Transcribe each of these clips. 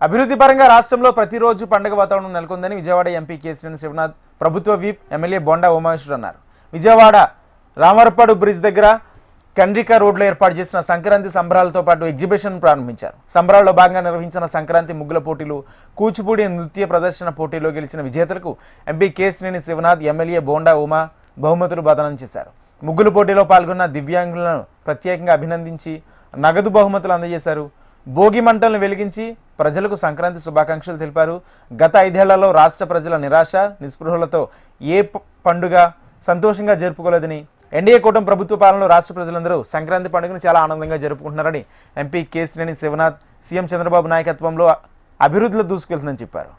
అభివృద్ధి పరంగా రాష్ట్రంలో ప్రతిరోజు పండుగ వాతావరణం నెలకొందని విజయవాడ ఎంపీ కేసీఆర్ శివనాథ్ ప్రభుత్వ విప్ ఎమ్మెల్యే బొండా ఉమామేశ్వర్ అన్నారు. విజయవాడ రామర్పాడు బ్రిడ్జ్ దగ్గర కండ్రిక రోడ్లో ఏర్పాటు చేసిన సంక్రాంతి సంబరాలతో పాటు ఎగ్జిబిషన్ ప్రారంభించారు. సంబరాల్లో భాగంగా నిర్వహించిన సంక్రాంతి ముగ్గుల పోటీలు, కూచిపూడి నృత్య ప్రదర్శన పోటీలో గెలిచిన విజేతలకు ఎంపీ కేసీఆర్ శివనాథ్ ఎమ్మెల్యే బొండా ఉమా బహుమతులు ప్రదానం చేశారు. ముగ్గుల పోటీలో పాల్గొన్న దివ్యాంగులను ప్రత్యేకంగా అభినందించి నగదు బహుమతులు అందజేశారు. భోగి మంటలను వెలిగించి ప్రజలకు సంక్రాంతి శుభాకాంక్షలు తెలిపారు. గత 5 ఏళ్లలో రాష్ట్ర ప్రజల నిరాశ నిస్పృహలతో ఏ పండుగ సంతోషంగా జరుపుకోలేదని, ఎన్డీఏ కూటమి ప్రభుత్వ పాలనలో రాష్ట్ర ప్రజలందరూ సంక్రాంతి పండుగను చాలా ఆనందంగా జరుపుకుంటున్నారని ఎంపీ కేసీఆర్ శివనాథ్ సీఎం చంద్రబాబు నాయకత్వంలో అభివృద్ధిలో దూసుకెళ్తుందని చెప్పారు.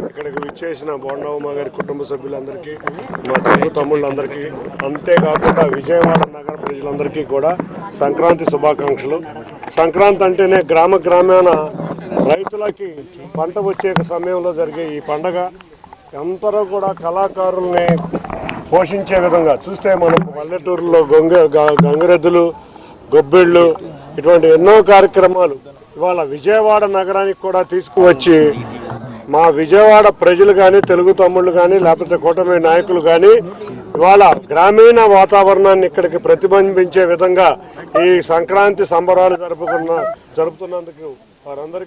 ఇక్కడికి విచ్చేసిన బొండా ఉమా గారి కుటుంబ సభ్యులందరికీ, మా తెలుగు తమ్ముళ్ళందరికీ, అంతేకాకుండా విజయవాడ నగర ప్రజలందరికీ కూడా సంక్రాంతి శుభాకాంక్షలు. సంక్రాంతి అంటేనే గ్రామాన రైతులకి పంట వచ్చే సమయంలో జరిగే ఈ పండగ అందరూ కూడా కళాకారుల్ని పోషించే విధంగా చూస్తే మనం పల్లెటూరులో గంగిరెద్దులు, గొబ్బిళ్ళు ఇటువంటి ఎన్నో కార్యక్రమాలు ఇవాళ విజయవాడ నగరానికి కూడా తీసుకువచ్చి మా విజయవాడ ప్రజలు కానీ, తెలుగు తమ్ముళ్ళు కానీ, లేకపోతే కూటమి నాయకులు కానీ ఇవాళ గ్రామీణ వాతావరణాన్ని ఇక్కడికి ప్రతిబింబించే విధంగా ఈ సంక్రాంతి సంబరాలు జరుపుతున్నందుకు వారందరికీ